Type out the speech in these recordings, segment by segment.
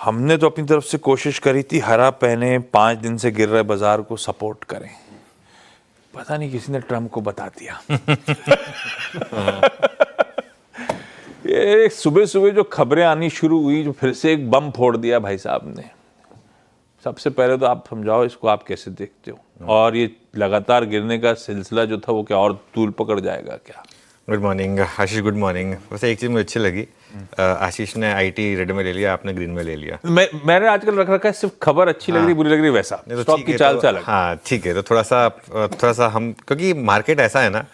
हमने तो अपनी तरफ से कोशिश करी थी, हरा पहने 5 दिन से गिर रहे बाजार को सपोर्ट करें। पता नहीं किसी ने ट्रम्प को बता दिया। ये सुबह सुबह जो खबरें आनी शुरू हुई, जो फिर से एक बम फोड़ दिया भाई साहब ने। सबसे पहले तो आप समझाओ इसको, आप कैसे देखते हो, और ये लगातार गिरने का सिलसिला जो था वो क्या और तूल पकड़ जाएगा क्या? गुड मॉर्निंग आशीष, गुड मॉर्निंग। वैसे एक चीज़ मुझे अच्छी लगी, आशीष ने आईटी रेड में ले लिया, आपने ग्रीन में ले लिया। मैंने आजकल रख रखा है सिर्फ खबर अच्छी लग रही बुरी लग रही वैसा, तो स्टॉक की चाल चाल। हाँ ठीक है, तो थोड़ा सा हम, क्योंकि मार्केट ऐसा है ना,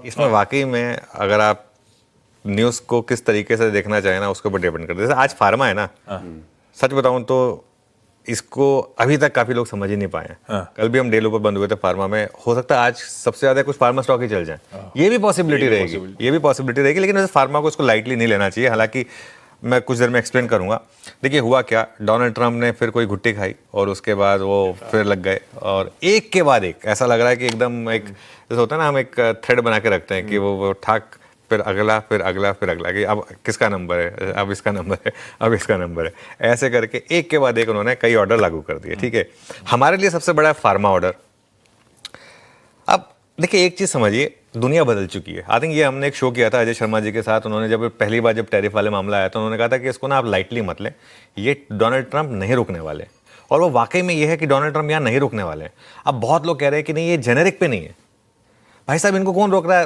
इसमें वाकई में अगर आप न्यूज़ को किस तरीके से देखना चाहें ना, उसके ऊपर डिपेंड करते हैं। जैसे आज फार्मा है ना, सच बताऊं तो इसको अभी तक काफी लोग समझ ही नहीं पाए हैं। कल भी हम डे लो पर बंद हुए थे फार्मा में, हो सकता है आज सबसे ज्यादा कुछ फार्मा स्टॉक ही चल जाए, ये भी पॉसिबिलिटी रहेगी, लेकिन वैसे फार्मा को इसको लाइटली नहीं लेना चाहिए। हालांकि मैं कुछ देर में एक्सप्लेन करूंगा। देखिए हुआ क्या, डोनाल्ड ट्रंप ने फिर कोई घुट्टी खाई और उसके बाद वो फिर लग गए, और एक के बाद एक ऐसा लग रहा है कि एकदम एक जैसे होता है ना, हम एक थ्रेड बना के रखते हैं कि वो ठाक, फिर अगला, फिर अगला, फिर अगला, कि अब किसका नंबर है, अब इसका नंबर है, अब इसका नंबर है, ऐसे करके एक के बाद एक उन्होंने कई ऑर्डर लागू कर दिए। ठीक है, हमारे लिए सबसे बड़ा है फार्मा ऑर्डर। अब देखिए एक चीज़ समझिए, दुनिया बदल चुकी है। आई थिंक ये हमने एक शो किया था अजय शर्मा जी के साथ, उन्होंने जब पहली बार जब टैरिफ वाले मामला आया तो उन्होंने कहा था कि इसको ना आप लाइटली मत लें, ये डोनाल्ड ट्रंप नहीं रुकने वाले, और वो वाकई में ये है कि डोनाल्ड ट्रंप यहाँ नहीं रुकने वाले हैं। अब बहुत लोग कह रहे हैं कि नहीं ये जेनेरिक पे नहीं है। भाई साहब इनको कौन रोक रहा है?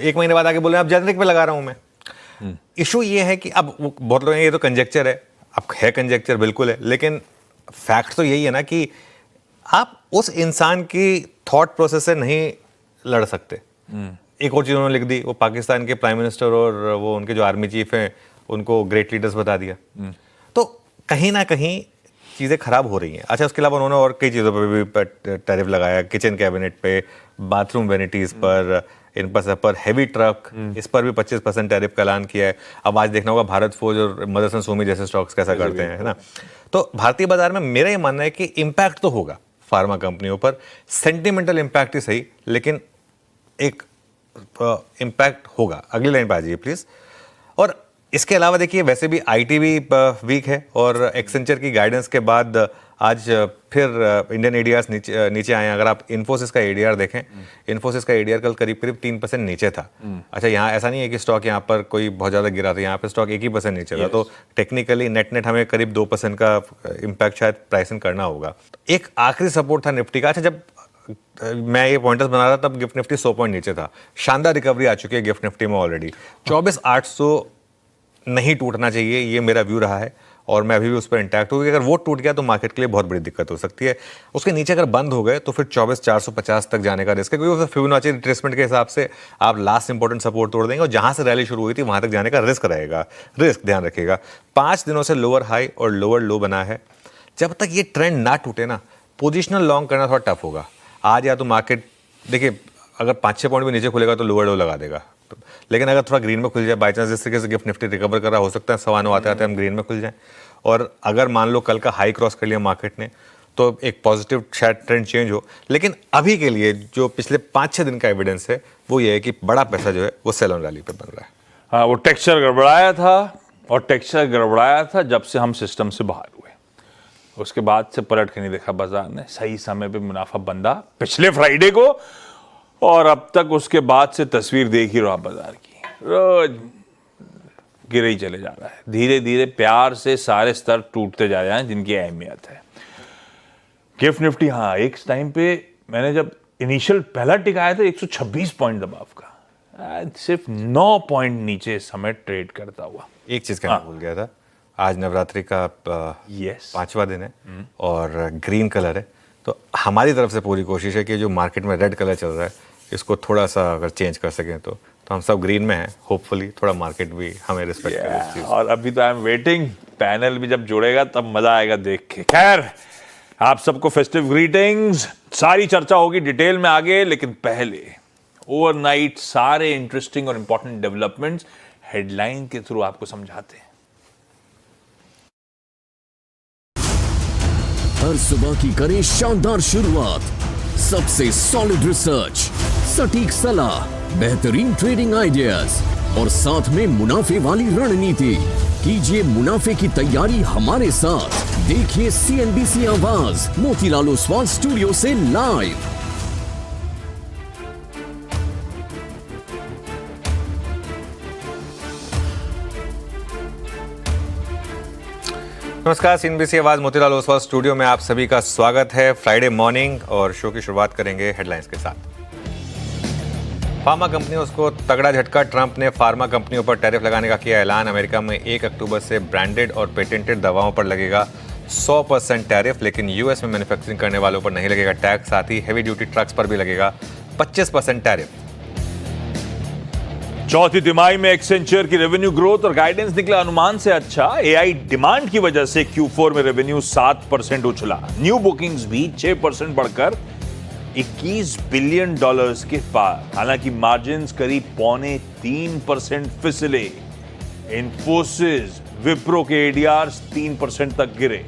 एक महीने बाद आके बोले अब जेनेरिक पे लगा रहा हूं मैं। इशू ये है कि अब बहुत लोग ये तो कंजेक्चर है, अब है कंजेक्चर बिल्कुल है, लेकिन फैक्ट तो यही है ना कि आप उस इंसान की थॉट प्रोसेस से नहीं लड़ सकते। एक और चीज उन्होंने लिख दी, वो पाकिस्तान के प्राइम मिनिस्टर और वो उनके जो आर्मी चीफ हैं उनको ग्रेट लीडर्स बता दिया। तो कहीं ना कहीं चीज़ें खराब हो रही हैं। अच्छा, उसके अलावा उन्होंने और कई चीज़ों पर भी टैरिफ लगाया, किचन कैबिनेट पे, बाथरूम वेनिटीज़ पर, इन पर हेवी ट्रक, इस पर भी 25% टैरिफ का ऐलान किया है। अब आज देखना होगा भारत फौज और मदरसन सोमी जैसे स्टॉक्स कैसा करते हैं, है ना। तो भारतीय बाजार में मेरा ये मानना है कि इम्पैक्ट तो होगा फार्मा कंपनियों पर, सेंटिमेंटल इम्पैक्ट ही सही, लेकिन एक इम्पैक्ट होगा। अगली लाइन पर आ जाइए प्लीज़। और इसके अलावा देखिए वैसे भी आईटी भी वीक है, और एक्सेंचर की गाइडेंस के बाद आज फिर इंडियन एडीआर नीचे आए हैं। अगर आप इन्फोसिस का एडीआर देखें, इन्फोसिस का एडीआर कल करीब 3% नीचे था। अच्छा, यहाँ ऐसा नहीं है कि स्टॉक यहाँ पर कोई बहुत ज़्यादा गिरा था, यहाँ पर स्टॉक 1% नीचे था। तो टेक्निकली नेट हमें करीब 2% का इम्पैक्ट शायद प्राइसिंग करना होगा। एक आखिरी सपोर्ट था निफ्टी का। अच्छा, जब मैं ये पॉइंटर्स बना रहा था तब गिफ्ट निफ्टी 100 पॉइंट नीचे था। शानदार रिकवरी आ चुकी है गिफ्ट निफ्टी में ऑलरेडी। 24,800 नहीं टूटना चाहिए, ये मेरा व्यू रहा है, और मैं अभी भी उस पर इंटैक्ट हूँ कि अगर वो टूट गया तो मार्केट के लिए बहुत बड़ी दिक्कत हो सकती है। उसके नीचे अगर बंद हो गए तो फिर 24,450 तक जाने का रिस्क है, क्योंकि फिबोनाची रिट्रेसमेंट के हिसाब से आप लास्ट इंपॉर्टेंट सपोर्ट तोड़ देंगे, और जहां से रैली शुरू हुई थी वहां तक जाने का रिस्क रहेगा। रिस्क ध्यान रखिएगा। 5 दिनों से लोअर हाई और लोअर लो बना है। जब तक ये ट्रेंड ना टूटे ना, पोजिशनल लॉन्ग करना थोड़ा टफ होगा। आज या तो मार्केट देखिए अगर 5-6 पॉइंट भी नीचे खुलेगा तो लोअर लो लगा देगा, लेकिन अगर थोड़ा ग्रीन में खुल जाए, बाई चांस जिस तरीके से गिफ्ट निफ्टी रिकवर कर रहा, हो सकता है 9:15 आते आते हम ग्रीन में खुल जाएं। और अगर मान लो कल का हाई क्रॉस कर लिया मार्केट ने तो एक पॉजिटिव शायद ट्रेंड चेंज हो। लेकिन अभी के लिए जो पिछले 5-6 दिन का एविडेंस है वो ये है कि बड़ा पैसा जो है वो सेल ऑन रैली पे बन रहा है। हाँ, वो टेक्सचर गड़बड़ाया था, और टेक्सचर गड़बड़ाया था जब से हम सिस्टम से बाहर हुए। उसके बाद से पलट के नहीं देखा बाजार ने, सही समय पे मुनाफा बंदा पिछले फ्राइडे को, और अब तक उसके बाद से तस्वीर देख ही रहा बाजार की, रोज गिरे ही चले जा रहा है। धीरे धीरे प्यार से सारे स्तर टूटते जा रहे हैं जिनकी अहमियत है। गिफ्ट निफ्टी, हाँ, एक टाइम पे मैंने जब इनिशियल पहला टिकाया था 126 पॉइंट दबाव का, सिर्फ 9 पॉइंट नीचे इस समय ट्रेड करता हुआ। एक चीज कहना भूल गया था, आज नवरात्रि का 5वां दिन है और ग्रीन कलर है, तो हमारी तरफ से पूरी कोशिश है कि जो मार्केट में रेड कलर चल रहा है इसको थोड़ा सा अगर चेंज कर सकें तो हम सब ग्रीन में हैं। होपफुली थोड़ा मार्केट भी हमें रिस्पेक्ट करे इस चीज़। और अभी तो आई एम वेटिंग, पैनल भी जब जुड़ेगा तब मजा आएगा देख के। खैर, आप सबको फेस्टिव ग्रीटिंग्स, सारी चर्चा होगी डिटेल में आगे, लेकिन पहले ओवरनाइट सारे इंटरेस्टिंग और इंपॉर्टेंट डेवलपमेंट्स हेडलाइन के थ्रू आपको समझाते हैं। हर सुबह की करें शानदार शुरुआत, सबसे सॉलिड रिसर्च, सटीक सलाह, बेहतरीन ट्रेडिंग आइडियाज, और साथ में मुनाफे वाली रणनीति। कीजिए मुनाफे की तैयारी हमारे साथ। देखिए CNBC आवाज मोतीलाल ओसवाल स्टूडियो से लाइव। नमस्कार, CNBC आवाज मोतीलाल ओसवाल स्टूडियो में आप सभी का स्वागत है। फ्राइडे मॉर्निंग और शो की शुरुआत करेंगे हेडलाइंस के साथ। फार्मा कंपनियों को तगड़ा झटका, ट्रंप ने फार्मा कंपनियों पर टैरिफ लगाने का किया ऐलान। अमेरिका में 1 अक्टूबर से ब्रांडेड और पेटेंटेड दवाओं पर लगेगा 100% टैरिफ, लेकिन यूएस में मैन्युफैक्चरिंग करने वालों पर नहीं लगेगा टैक्स। साथ ही हेवी ड्यूटी ट्रक्स पर भी लगेगा 25% टैरिफ। चौथी तिमाही में एक्सेंचर की रेवेन्यू ग्रोथ और गाइडेंस निकला अनुमान से अच्छा। एआई डिमांड की वजह से Q4 में रेवेन्यू 7% उछला। न्यू बुकिंग्स भी 6% बढ़कर $21 बिलियन के पार। हालांकि मार्जिन्स करीब 2.25% फिसले। इन्फोसिस, विप्रो के एडीआर्स 3% तक गिरे।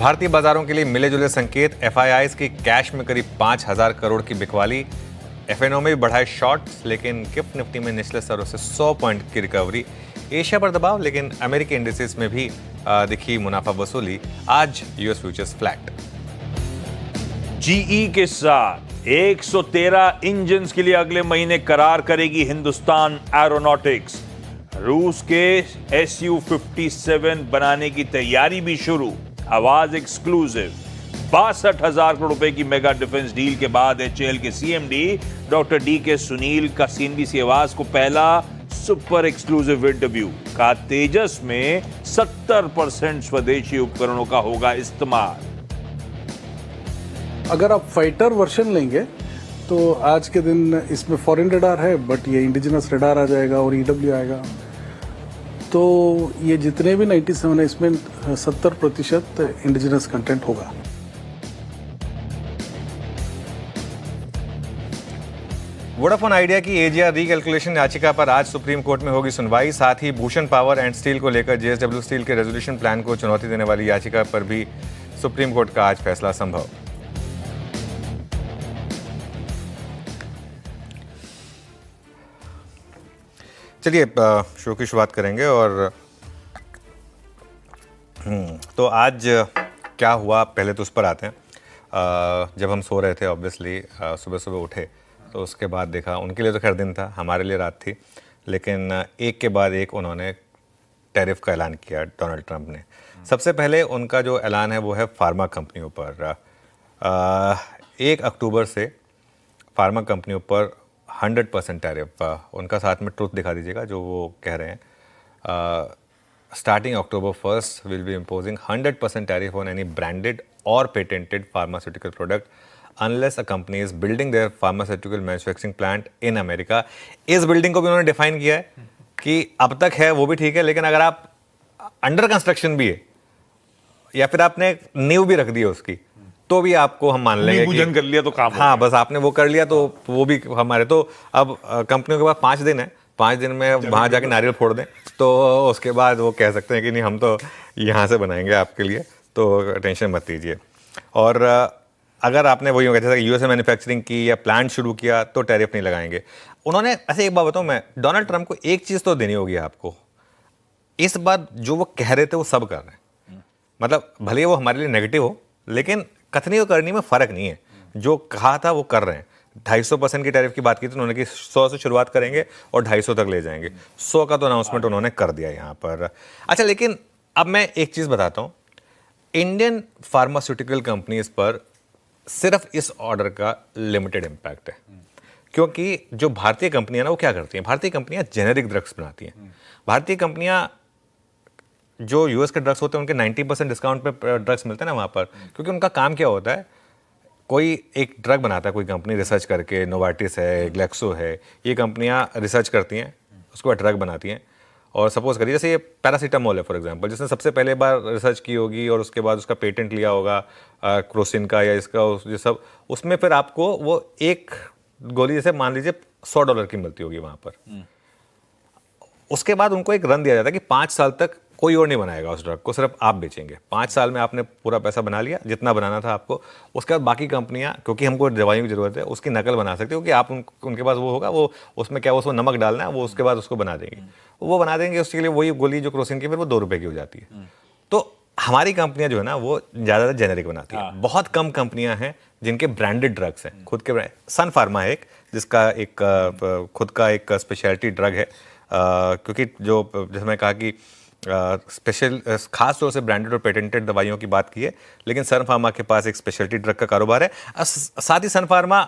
भारतीय बाजारों के लिए मिले जुले संकेत। एफआईआईज की कैश में करीब 5,000 करोड़ की बिकवाली। एफएनओ में भी बढ़ाए शॉर्ट्स, लेकिन गिफ्ट निफ्टी में निचले स्तरों से 100 पॉइंट की रिकवरी। एशिया पर दबाव, लेकिन अमेरिकी इंडिसेस में भी दिखी मुनाफा वसूली। आज यूएस फ्यूचर्स फ्लैट। जीई के साथ 113 इंजन्स के लिए अगले महीने करार करेगी हिंदुस्तान एरोनॉटिक्स। रूस के Su-57 बनाने की तैयारी भी शुरू। आवाज एक्सक्लूसिव। 62,000 करोड़ रुपए की मेगा डिफेंस डील के बाद HAL के CMD डॉक्टर DK सुनील का CNBC आवाज को पहला सुपर एक्सक्लूसिव इंटरव्यू। कहा तेजस में 70% स्वदेशी उपकरणों का होगा इस्तेमाल। अगर आप फाइटर वर्जन लेंगे तो आज के दिन इसमें फॉरेन रडार है, बट ये इंडिजिनस रडार आ जाएगा और EW आएगा। तो ये जितने भी 97 है, इसमें 70% इंडिजिनस कंटेंट होगा। वोडाफोन आइडिया की AGR रीकैलकुलेशन याचिका पर आज सुप्रीम कोर्ट में होगी सुनवाई। साथ ही भूषण पावर एंड स्टील को लेकर JSW स्टील के रेजोल्यूशन प्लान को चुनौती देने वाली याचिका पर भी सुप्रीम कोर्ट का आज फैसला संभव। चलिए शो की शुरुआत करेंगे। और तो आज क्या हुआ पहले तो उस पर आते हैं। जब हम सो रहे थे ऑब्वियसली, सुबह सुबह उठे तो उसके बाद देखा, उनके लिए तो खैर दिन था, हमारे लिए रात थी, लेकिन एक के बाद एक उन्होंने टैरिफ का ऐलान किया डोनाल्ड ट्रंप ने। सबसे पहले उनका जो ऐलान है वो है फार्मा कंपनियों पर। 1 अक्टूबर से फार्मा कंपनियों पर 100% टैरिफ। उनका साथ में ट्रुथ दिखा दीजिएगा जो वो कह रहे हैं। Starting October 1st will be imposing 100% tariff on any branded और patented pharmaceutical product unless a company is building their pharmaceutical manufacturing plant in America। इस बिल्डिंग को भी उन्होंने डिफाइन किया है कि अब तक है वो भी ठीक है, लेकिन अगर आप अंडर कंस्ट्रक्शन भी है या फिर आपने नींव भी रख दी है उसकी, तो भी आपको हम मान लेंगे पूजन कर लिया तो काम। हाँ, बस आपने वो कर लिया तो वो भी हमारे। तो अब कंपनियों के पास 5 दिन है, 5 दिन में वहां जाके नारियल फोड़ दें तो उसके बाद वो कह सकते हैं कि नहीं हम तो यहाँ से बनाएंगे आपके लिए, तो टेंशन मत लीजिए। और अगर आपने वही कहते थे यूएस में मैन्युफैक्चरिंग की या प्लांट शुरू किया तो टैरिफ नहीं लगाएंगे उन्होंने। ऐसे एक बात बताऊं मैं, डोनाल्ड ट्रंप को एक चीज़ तो देनी होगी आपको, इस बार जो वो कह रहे थे वो सब कर रहे हैं। मतलब भले वो हमारे लिए नेगेटिव हो, लेकिन कथनी और करनी में फ़र्क नहीं है। जो कहा था वो कर रहे हैं। 250% की टैरिफ की बात की थी उन्होंने कि 100 से शुरुआत करेंगे और 250 तक ले जाएंगे। 100 का तो अनाउंसमेंट उन्होंने कर दिया यहाँ पर। अच्छा, लेकिन अब मैं एक चीज़ बताता हूँ, इंडियन फार्मास्यूटिकल कंपनीज पर सिर्फ इस ऑर्डर का लिमिटेड इम्पैक्ट है, क्योंकि जो भारतीय कंपनियां ना वो क्या करती हैं, भारतीय कंपनियां जेनेरिक ड्रग्स बनाती हैं। भारतीय कंपनियां जो यूएस के ड्रग्स होते हैं उनके 90% डिस्काउंट पे ड्रग्स मिलते हैं ना वहाँ पर, क्योंकि उनका काम क्या होता है, कोई एक ड्रग बनाता है कोई कंपनी रिसर्च करके, नोवार्टिस है, ग्लेक्सो है, ये कंपनियां रिसर्च करती हैं, उसके बाद ड्रग बनाती हैं। और सपोज करिए जैसे ये पैरासीटामोल है फॉर एग्जांपल, जिसने सबसे पहले बार रिसर्च की होगी और उसके बाद उसका पेटेंट लिया होगा क्रोसिन का या इसका, ये सब, उसमें फिर आपको वो एक गोली जैसे मान लीजिए $100 की मिलती होगी वहाँ पर। उसके बाद उनको एक रन दिया जाता है कि 5 साल तक कोई और नहीं बनाएगा उस ड्रग को, सिर्फ आप बेचेंगे। 5 साल में आपने पूरा पैसा बना लिया जितना बनाना था आपको, उसके बाद बाकी कंपनियां, क्योंकि हमको दवाइयों की ज़रूरत है, उसकी नकल बना सकती है, क्योंकि आप उनके पास वो होगा, वो उसमें क्या उसमें नमक डालना है, वो उसके बाद उसको बना देंगे, वो बना देंगे। उसके लिए वही गोली जो क्रोसिन की, फिर वो 2 रुपये की हो जाती है। तो हमारी कंपनियां जो है ना, वो ज़्यादातर जेनेरिक बनाती है। बहुत कम कंपनियां हैं जिनके ब्रांडेड ड्रग्स हैं, खुद के। सन फार्मा है एक, जिसका एक खुद का एक स्पेशलिटी ड्रग है, क्योंकि जो जैसे मैं कहा कि स्पेशल खास तौर से ब्रांडेड और पेटेंटेड दवाइयों की बात की है, लेकिन सन फार्मा के पास एक स्पेशलिटी ड्रग का कारोबार है। साथ ही सन फार्मा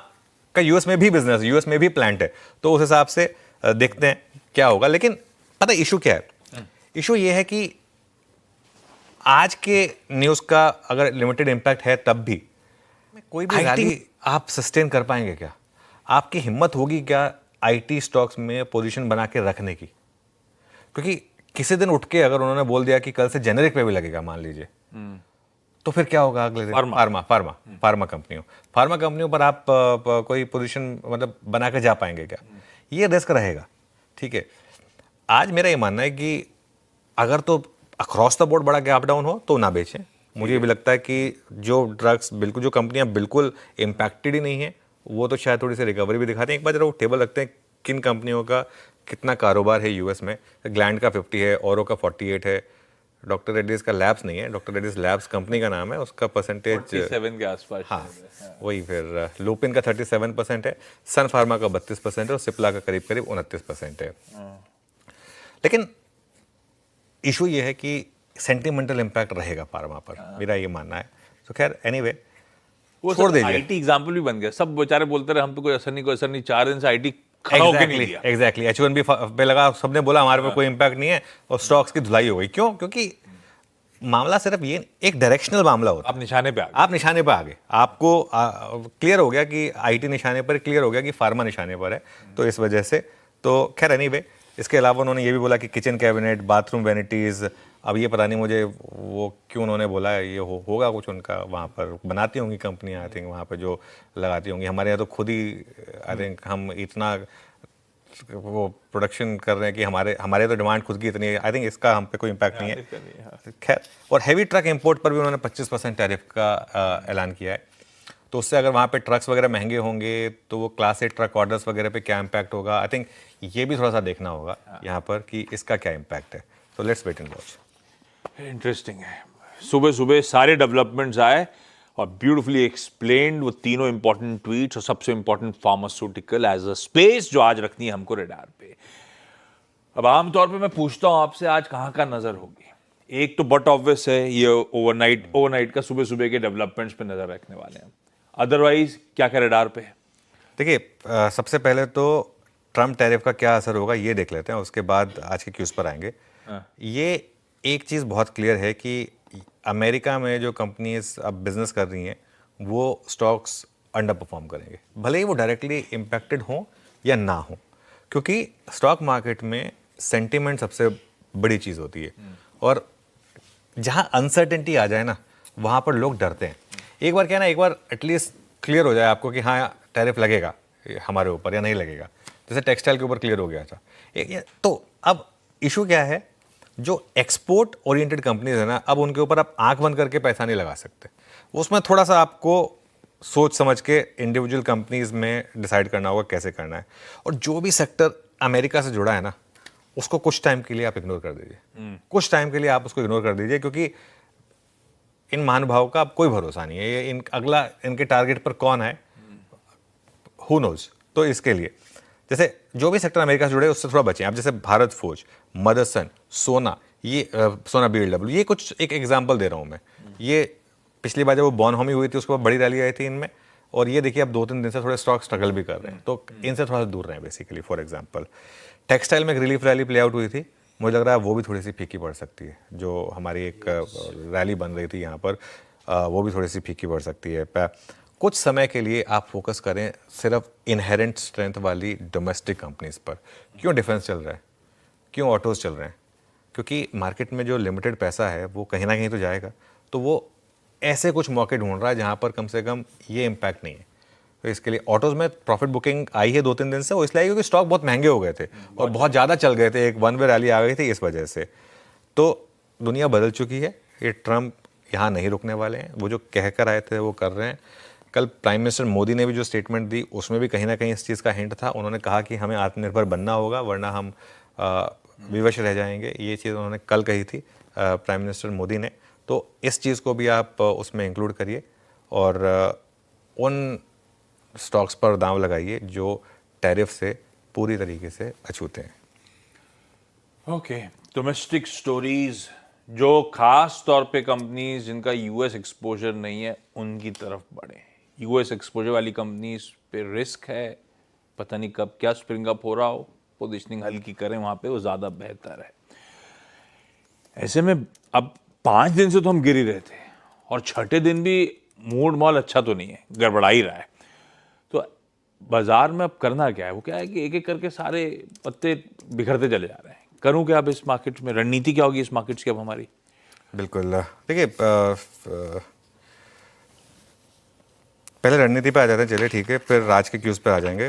का यूएस में भी बिजनेस, यूएस में भी प्लांट है, तो उस हिसाब से देखते हैं क्या होगा। लेकिन पता है इशू क्या है? इशू ये है कि आज के न्यूज़ का अगर लिमिटेड इम्पैक्ट है तब भी कोई भी रैली आप सस्टेन कर पाएंगे क्या? आपकी हिम्मत होगी क्या आईटी स्टॉक्स में पोजीशन बना के रखने की? क्योंकि किसी दिन उठ के अगर उन्होंने बोल दिया कि कल से जेनेरिक पे भी लगेगा, मान लीजिए, तो फिर क्या होगा अगले दिन? फार्मा कंपनियों पर आप कोई पोजीशन मतलब बना के जा पाएंगे क्या? ये रिस्क रहेगा। ठीक है, आज मेरा ये मानना है कि अगर तो अक्रॉस द बोर्ड बड़ा गैप डाउन हो तो ना बेचें। मुझे भी लगता है कि जो ड्रग्स बिल्कुल, जो कंपनियां बिल्कुल इम्पैक्टेड ही नहीं है, वो तो शायद थोड़ी सी रिकवरी भी दिखाते हैं। एक बार जरा वो टेबल रखते हैं किन कंपनियों का कितना कारोबार है यूएस में। ग्लैंड का 50 है, औरो का 48 है, डॉक्टर रेड्डीज का लैब्स नहीं है, डॉक्टर रेड्डीज लैब्स कंपनी का नाम है, उसका परसेंटेज 47 के आसपास। हाँ, वही। फिर लुपिन का 37% है, सन फार्मा का 32% है, और सिप्ला का करीब करीब 29% है। लेकिन इशू ये है कि सेंटिमेंटल इम्पैक्ट रहेगा फार्मा पर, मेरा ये मानना है। तो खैर एनीवे, वो छोड़ दीजिए। आईटी एग्जाम्पल भी बन गया, सब बेचारे बोलते रहे हम तो कोई असर नहीं, 4 दिन से आईटी खड़ा होके नहीं दिया। एग्जैक्टली H1B पे लगा, सबने बोला हमारे पे कोई इम्पैक्ट नहीं है, और स्टॉक्स की धुलाई हो गई। क्यों? क्योंकि मामला सिर्फ ये एक डायरेक्शनल मामला होता है। आप निशाने पे आ गए। आप निशाने पर आ गए, आपको क्लियर हो गया कि आईटी निशाने पर, क्लियर हो गया कि फार्मा निशाने पर है, तो इस वजह से। तो खैर एनीवे, इसके अलावा उन्होंने ये भी बोला कि किचन कैबिनेट, बाथरूम वैनिटीज़, अब ये पता नहीं मुझे वो क्यों उन्होंने बोला है, ये होगा कुछ उनका, वहाँ पर बनाती होंगी कंपनियाँ, आई थिंक वहाँ पर जो लगाती होंगी। हमारे यहाँ तो खुद ही आई थिंक हम इतना वो प्रोडक्शन कर रहे हैं कि हमारे तो डिमांड खुद की इतनी है, आई थिंक इसका हम पे कोई इम्पैक्ट नहीं है। खैर, और हैवी ट्रक इंपोर्ट पर भी उन्होंने 25% टैरिफ का ऐलान किया है। तो उससे अगर वहाँ पे ट्रक्स वगैरह महंगे होंगे तो वो क्लास 8 ट्रक ऑर्डर्स वगैरह पे क्या इम्पैक्ट होगा, आई थिंक ये भी थोड़ा सा देखना होगा यहाँ पर कि इसका क्या इम्पैक्ट है। तो let's wait and watch. Interesting है, सुबह सुबह सारे डेवलपमेंट्स आए और ब्यूटीफुली एक्सप्लेन्ड वो तीनों इंपॉर्टेंट ट्वीट्स, और सबसे important pharmaceutical as a space जो आज रखनी है हमको रडार पे। अब आमतौर पे मैं पूछता हूं आपसे, आज कहाँ का नजर होगी? एक तो बट ऑब्वियस है, ये ओवरनाइट का सुबह सुबह के डेवलपमेंट्स पे नजर रखने वाले हैं। अदरवाइज क्या क्या रडार पे है? देखिए, सबसे पहले तो ट्रम्प टैरिफ का क्या असर होगा ये देख लेते हैं, उसके बाद आज के क्यूज पर आएंगे। ये एक चीज़ बहुत क्लियर है कि अमेरिका में जो कंपनीज अब बिजनेस कर रही हैं वो स्टॉक्स अंडर परफॉर्म करेंगे, भले ही वो डायरेक्टली इम्पैक्टेड हों या ना हो, क्योंकि स्टॉक मार्केट में सेंटिमेंट सबसे बड़ी चीज़ होती है, और जहाँ अनसर्टेनिटी आ जाए ना, वहाँ पर लोग डरते हैं। एक बार क्या ना, एक बार एटलीस्ट क्लियर हो जाए आपको कि हाँ टैरिफ लगेगा हमारे ऊपर या नहीं लगेगा, जैसे टेक्सटाइल के ऊपर क्लियर हो गया था। तो अब इशू क्या है, जो एक्सपोर्ट ओरिएंटेड कंपनीज है ना, अब उनके ऊपर आप आंख बंद करके पैसा नहीं लगा सकते। उसमें थोड़ा सा आपको सोच समझ के इंडिविजुअल कंपनीज में डिसाइड करना होगा कैसे करना है। और जो भी सेक्टर अमेरिका से जुड़ा है ना, उसको कुछ टाइम के लिए आप इग्नोर कर दीजिए, कुछ टाइम के लिए आप उसको इग्नोर कर दीजिए, क्योंकि इन महानुभावों का अब कोई भरोसा नहीं है। ये अगला इनके टारगेट पर कौन है, हु नोज। तो इसके लिए जैसे जो भी सेक्टर अमेरिका से जुड़े उससे थोड़ा बचें आप, जैसे भारत फोर्ज, मदरसन, सोना, ये सोना BLW, ये कुछ एक एग्जांपल दे रहा हूँ मैं। ये पिछली बार जब वो बॉनहोमी हुई थी उसके बाद बड़ी रैली आई थी इनमें, और ये देखिए अब 2-3 दिन से थोड़े स्टॉक स्ट्रगल भी कर रहे हैं, तो इनसे थोड़ा सा दूर रहें बेसिकली। फॉर एग्जाम्पल टेक्सटाइल में एक रिलीफ रैली प्ले आउट हुई थी, मुझे लग रहा है वो भी थोड़ी सी फीकी पड़ सकती है। जो हमारी एक रैली बन रही थी यहाँ पर, वो भी थोड़ी सी फीकी पड़ सकती है। कुछ समय के लिए आप फोकस करें सिर्फ इनहेरेंट स्ट्रेंथ वाली डोमेस्टिक कंपनीज पर। क्यों डिफेंस चल रहा है, क्यों ऑटोज चल रहे हैं? क्योंकि मार्केट में जो लिमिटेड पैसा है वो कहीं ना कहीं तो जाएगा, तो वो ऐसे कुछ मौके ढूंढ रहा है जहाँ पर कम से कम ये इम्पैक्ट नहीं है। तो इसके लिए ऑटोज में प्रॉफिट बुकिंग आई है 2-3 दिन से, वो इसलिए क्योंकि स्टॉक बहुत महंगे हो गए थे और बहुत ज़्यादा चल गए थे, एक वन वे रैली आ गई थी इस वजह से। तो दुनिया बदल चुकी है, ये ट्रम्प यहाँ नहीं रुकने वाले हैं, वो जो कह कर आए थे वो कर रहे हैं। कल प्राइम मिनिस्टर मोदी ने भी जो स्टेटमेंट दी उसमें भी कहीं ना कहीं इस चीज़ का हिंट था। उन्होंने कहा कि हमें आत्मनिर्भर बनना होगा वरना हम विवश रह जाएंगे, ये चीज़ उन्होंने कल कही थी प्राइम मिनिस्टर मोदी ने। तो इस चीज़ को भी आप उसमें इंक्लूड करिए और उन स्टॉक्स पर दांव लगाइए जो टैरिफ से पूरी तरीके से अछूते हैं। ओके, डोमेस्टिक स्टोरीज जो खास तौर पे कंपनीज जिनका यूएस एक्सपोजर नहीं है उनकी तरफ बढ़े। यूएस एक्सपोजर वाली कंपनीज पे रिस्क है, पता नहीं कब क्या स्प्रिंग अप हो रहा हो, पोजीशनिंग हल्की करें वहां पे, वो ज्यादा बेहतर है। ऐसे में अब 5 दिन से तो हम गिर ही रहे थे और छठे दिन भी मूड मॉल अच्छा तो नहीं है, गड़बड़ा ही रहा है। तो बाजार में अब करना क्या है, वो क्या है कि एक एक करके सारे पत्ते बिखरते चले जा रहे हैं। करूं क्या अब इस मार्केट में, रणनीति क्या होगी इस मार्केट की अब हमारी? बिल्कुल, देखिए पहले रणनीति पे आ जाते हैं, चलिए ठीक है, फिर आज के क्यूज पे आ जाएंगे।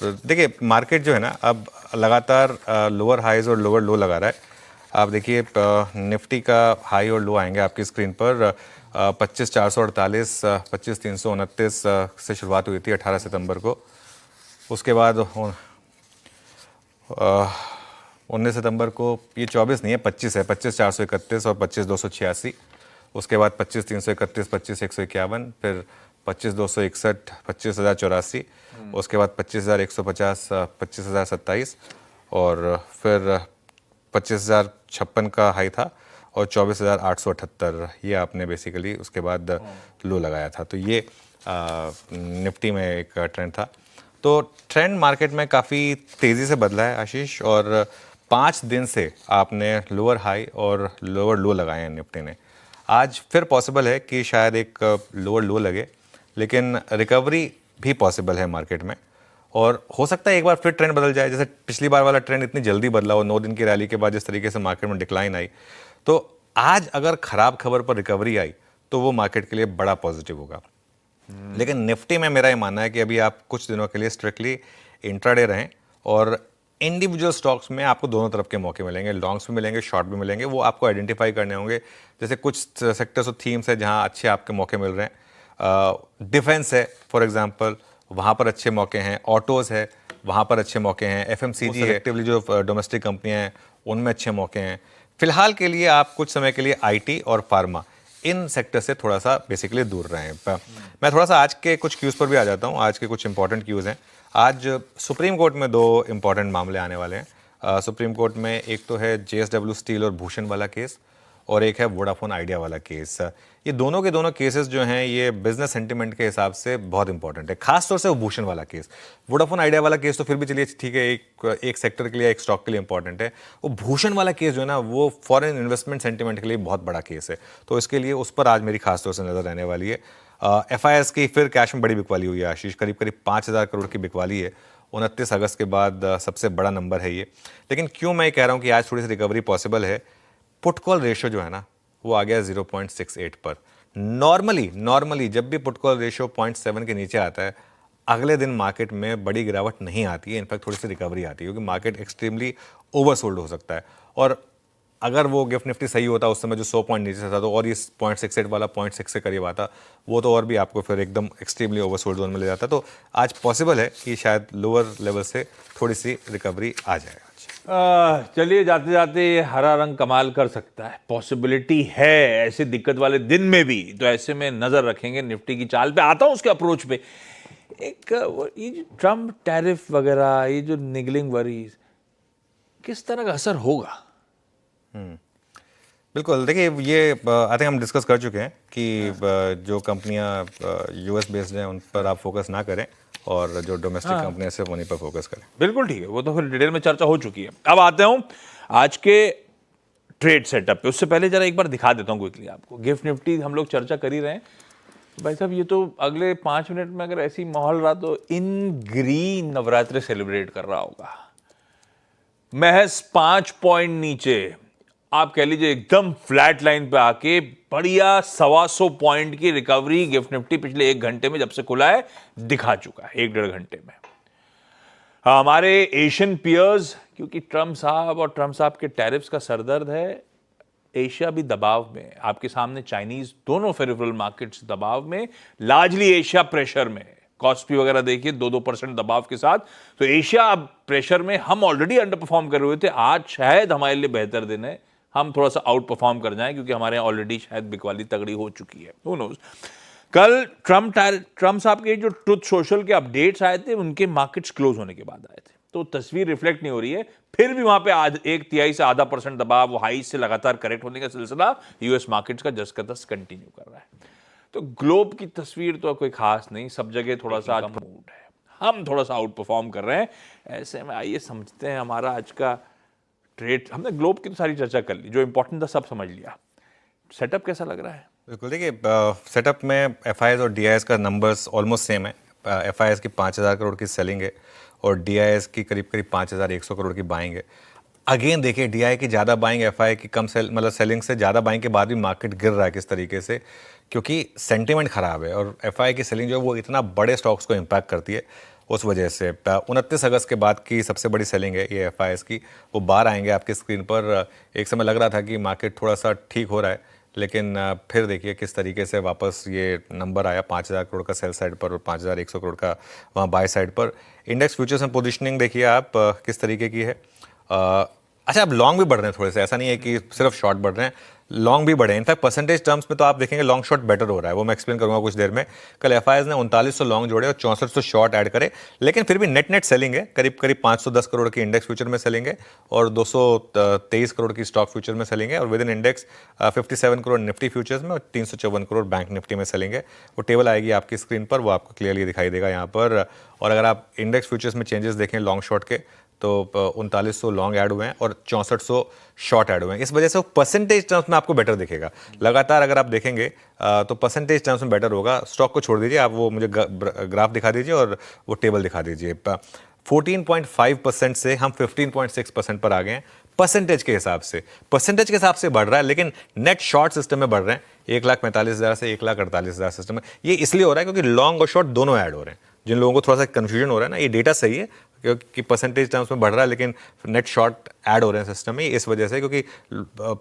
देखिए मार्केट जो है ना अब लगातार लोअर हाईज और लोअर लो लगा रहा है। आप देखिए निफ्टी का हाई और लो आएंगे आपकी स्क्रीन पर। 25,448 25,329 से शुरुआत हुई थी 18 सितंबर को। उसके बाद 19 सितंबर को, ये 24 नहीं है 25 है, 25,431 और 25,286। उसके बाद 25,331 25,151, फिर 25,261 25,084, उसके बाद 25,150 25,027 और फिर 25,056 का हाई था और 24,878 ये आपने बेसिकली उसके बाद लो लगाया था। तो ये निफ्टी में एक ट्रेंड था। तो ट्रेंड मार्केट में काफ़ी तेज़ी से बदला है आशीष, और 5 दिन से आपने लोअर हाई और लोअर लो लगाए हैं निफ्टी ने। आज फिर पॉसिबल है कि शायद एक लोअर लो लगे, लेकिन रिकवरी भी पॉसिबल है मार्केट में और हो सकता है एक बार फिर ट्रेंड बदल जाए। जैसे पिछली बार वाला ट्रेंड इतनी जल्दी बदला हो, 9 दिन की रैली के बाद जिस तरीके से मार्केट में डिक्लाइन आई, तो आज अगर खराब खबर पर रिकवरी आई तो वो मार्केट के लिए बड़ा पॉजिटिव होगा। लेकिन निफ्टी में मेरा ये मानना है कि अभी आप कुछ दिनों के लिए स्ट्रिक्टली इंट्राडे रहें और इंडिविजुअल स्टॉक्स में आपको दोनों तरफ के मौके मिलेंगे, लॉन्ग्स भी मिलेंगे, शॉर्ट भी मिलेंगे। वो आपको आइडेंटिफाई करने होंगे। जैसे कुछ सेक्टर्स और थीम्स है जहां अच्छे आपके मौके मिल रहे हैं। डिफेंस है फॉर एग्जांपल, वहां पर अच्छे मौके हैं। ऑटोज़ है, वहां पर अच्छे मौके हैं। एफएमसीजी है, एक्टिवली जो डोमेस्टिक कंपनियां हैं उनमें अच्छे मौके हैं। फिलहाल के लिए आप कुछ समय के लिए आईटी और फार्मा, इन सेक्टर से थोड़ा सा बेसिकली दूर रहें। मैं थोड़ा सा आज के कुछ क्यूज़ पर भी आ जाता हूँ। आज के कुछ इंपॉर्टेंट क्यूज़ हैं। आज सुप्रीम कोर्ट में 2 इंपॉर्टेंट मामले आने वाले हैं। सुप्रीम कोर्ट में एक तो है जेएसडब्ल्यू स्टील और भूषण वाला केस, और एक है वोडाफोन आइडिया वाला केस। ये दोनों के दोनों केसेस जो हैं ये बिजनेस सेंटिमेंट के हिसाब से बहुत इंपॉर्टेंट है, खासतौर से वो भूषण वाला केस। वोडाफोन आइडिया वाला केस तो फिर भी चलिए ठीक है, एक सेक्टर के लिए, एक स्टॉक के लिए इंपॉर्टेंट है। वो भूषण वाला केस जो है ना, वो फॉरेन इन्वेस्टमेंट सेंटिमेंट के लिए बहुत बड़ा केस है। तो इसके लिए उस पर आज मेरी खासतौर से नजर रहने वाली है। एफआईआईएस की फिर कैश में बड़ी बिकवाली हुई है आशीष, करीब करीब 5,000 करोड़ की बिकवाली है। 29 अगस्त के बाद सबसे बड़ा नंबर है ये। लेकिन क्यों मैं कह रहा हूँ कि आज थोड़ी सी रिकवरी पॉसिबल है, पुट कॉल रेशियो जो है ना वो आ गया 0.68 पर। नॉर्मली जब भी पुट कॉल रेशियो 0.7 के नीचे आता है, अगले दिन मार्केट में बड़ी गिरावट नहीं आती है, इनफैक्ट थोड़ी सी रिकवरी आती है, क्योंकि मार्केट एक्सट्रीमली ओवरसोल्ड हो सकता है। और अगर वो गिफ्ट निफ्टी सही होता उस समय जो 100 पॉइंट नीचे था, तो और ये 0.68 वाला 0.6 से करीब आता, वो तो और भी आपको फिर एकदम एक्सट्रीमली ओवरसोल्ड जोन में ले जाता। तो आज पॉसिबल है कि शायद लोअर लेवल से थोड़ी सी रिकवरी आ जाए। चलिए जाते जाते हरा रंग कमाल कर सकता है, पॉसिबिलिटी है ऐसे दिक्कत वाले दिन में भी। तो ऐसे में नजर रखेंगे निफ्टी की चाल पे। आता हूं उसके अप्रोच पे। एक ये जो ट्रम्प टैरिफ वगैरह, ये जो निगलिंग वरीज, किस तरह का असर होगा? बिल्कुल, देखिए ये आई थिंक हम डिस्कस कर चुके हैं कि जो कंपनियां यूएस बेस्ड हैं उन पर आप फोकस ना करें और जो डोमेस्टिक कंपनियां सिर्फ उन्हीं पर फोकस करें। बिल्कुल ठीक है, वो तो फिर डिटेल में चर्चा हो चुकी है। अब आते हूं आज के ट्रेड सेटअप पे। उससे पहले जरा एक बार दिखा देता हूं क्विकली आपको। गिफ्ट निफ्टी हम लोग चर्चा कर ही रहे हैं भाई साहब, ये तो अगले 5 मिनट में अगर ऐसी माहौल रहा तो इन ग्रीन नवरात्रि सेलिब्रेट कर रहा होगा। महज 5 पॉइंट नीचे, आप कह लीजिए एकदम फ्लैट लाइन पे आके बढ़िया 125 पॉइंट की रिकवरी गिफ्ट निफ्टी पिछले 1 घंटे में जब से खुला है दिखा चुका है, 1-1.5 घंटे में। हमारे एशियन पियर्स, क्योंकि ट्रम्प साहब और ट्रम्प साहब के टैरिफ्स का सरदर्द है, एशिया भी दबाव में है। आपके सामने चाइनीज दोनों फेरिफेरल मार्केट्स दबाव में, लार्जली एशिया प्रेशर में है। कॉस्पी वगैरह देखिए 2-2% दबाव के साथ, तो एशिया अब प्रेशर में। हम ऑलरेडी अंडर परफॉर्म कर रहे थे, आज शायद हमारे लिए बेहतर दिन है, हम थोड़ा सा आउट परफॉर्म कर जाएं, क्योंकि हमारे यहाँ ऑलरेडी शायद बिकवाली तगड़ी हो चुकी है। Who knows? कल ट्रम्प साहब के जो ट्रुथ सोशल के अपडेट्स आए थे, उनके मार्केट्स क्लोज होने के बाद आए थे, तो तस्वीर रिफ्लेक्ट नहीं हो रही है। फिर भी वहां पे 1/3 से आधा % दबाव, वो हाई से लगातार करेक्ट होने का सिलसिला यूएस मार्केट्स का जस का तस कंटिन्यू कर रहा है। तो ग्लोब की तस्वीर तो कोई खास नहीं, सब जगह थोड़ा सा मूड है, हम थोड़ा सा आउट परफॉर्म कर रहे हैं। ऐसे में आइए समझते हैं हमारा आज का ट्रेड। हमने ग्लोब की तो सारी चर्चा कर ली, जो इंपॉर्टेंट था सब समझ लिया। सेटअप कैसा लग रहा है? बिल्कुल, देखिए सेटअप में एफआईएस और डीआईएस का नंबर्स ऑलमोस्ट सेम है। एफआईएस की 5,000 करोड़ की सेलिंग है और डीआईएस की करीब 5,100 करोड़ की बाइंग है। अगेन देखिए, डीआई की ज़्यादा बाइंग, एफआई की कम मतलब सेलिंग से ज़्यादा बाइंग के बाद भी मार्केट गिर रहा है किस तरीके से, क्योंकि सेंटिमेंट ख़राब है और एफआई की सेलिंग जो है वो इतना बड़े स्टॉक्स को इम्पैक्ट करती है। उस वजह से 29 अगस्त के बाद की सबसे बड़ी सेलिंग है ये एफआईएस की, वो बाहर आएंगे आपकी स्क्रीन पर। एक समय लग रहा था कि मार्केट थोड़ा सा ठीक हो रहा है, लेकिन फिर देखिए किस तरीके से वापस ये नंबर आया 5,000 करोड़ का सेल साइड पर और 5,100 करोड़ का वहाँ बाय साइड पर। इंडेक्स फ्यूचर्स में पोजीशनिंग देखिए आप किस तरीके की है। अच्छा, अब लॉन्ग भी बढ़ रहे हैं थोड़े से, ऐसा नहीं है कि सिर्फ शॉर्ट बढ़ रहे हैं, लॉन्ग भी बढ़े हैं। इनफैक्ट परसेंटेज टर्म्स में तो आप देखेंगे लॉन्ग शॉर्ट बेटर हो रहा है, वो मैं एक्सप्लेन करूंगा कुछ देर में। कल एफआईएस ने 3900 लॉन्ग जोड़े और 6400 शॉर्ट ऐड करे, लेकिन फिर भी नेट सेलिंग है। करीब 510 करोड़ की इंडेक्स फ्यूचर में सेलिंग है और 223 करोड़ की स्टॉक फ्यूचर में सेलिंग है और with in index 57 crore Nifty futures में और 354 करोड़ बैंक निफ्टी में सेलिंग है। वो टेबल आएगी आपकी स्क्रीन पर, वो आपको क्लियरली दिखाई देगा यहाँ पर। और अगर आप इंडेक्स फ्यूचर्स में चेंजेस देखें लॉन्ग शॉर्ट के, तो 3900 लॉन्ग ऐड हुए हैं और 6400 शॉर्ट ऐड हुए हैं। इस वजह से वो परसेंटेज टर्म्स में आपको बेटर दिखेगा। लगातार अगर आप देखेंगे तो परसेंटेज टर्म्स में बेटर होगा। स्टॉक को छोड़ दीजिए, आप वो मुझे ग्राफ दिखा दीजिए और वो टेबल दिखा दीजिए। 14.5% से हम 15.6% पर आ गए हैं परसेंटेज के हिसाब से। परसेंटेज के हिसाब से बढ़ रहा है, लेकिन नेट शॉर्ट सिस्टम में बढ़ रहे हैं 1,45,000 से 1,48,000 सिस्टम में। ये इसलिए हो रहा है क्योंकि लॉन्ग और शॉर्ट दोनों ऐड हो रहे हैं। जिन लोगों को थोड़ा सा कन्फ्यूजन हो रहा है ना, ये डेटा सही है क्योंकि परसेंटेज टर्म्स में बढ़ रहा है लेकिन नेट शॉर्ट ऐड हो रहे हैं सिस्टम में, इस वजह से। क्योंकि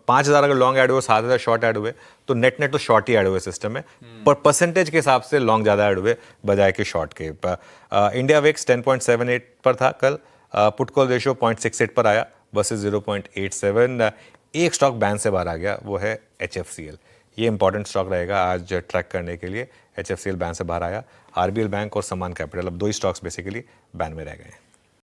5,000 अगर लॉन्ग ऐड हुए, 7,000 शॉर्ट ऐड हुए, तो नेट तो शॉर्ट ही ऐड हुए सिस्टम में, पर परसेंटेज के हिसाब से लॉन्ग ज़्यादा ऐड हुए बजाय के शॉर्ट के। इंडिया वेक्स 10.78 पर था कल, पुट कॉल रेशियो 0.68 पर आया वर्सेस 0.87। एक स्टॉक बैन से बाहर आ गया, वो है HFCL। ये इंपॉर्टेंट स्टॉक रहेगा आज ट्रैक करने के लिए। HFCL बैन से बाहर आया। RBL बैंक और समान कैपिटल, अब 2 ही स्टॉक्स बेसिकली बैन में रह गए हैं।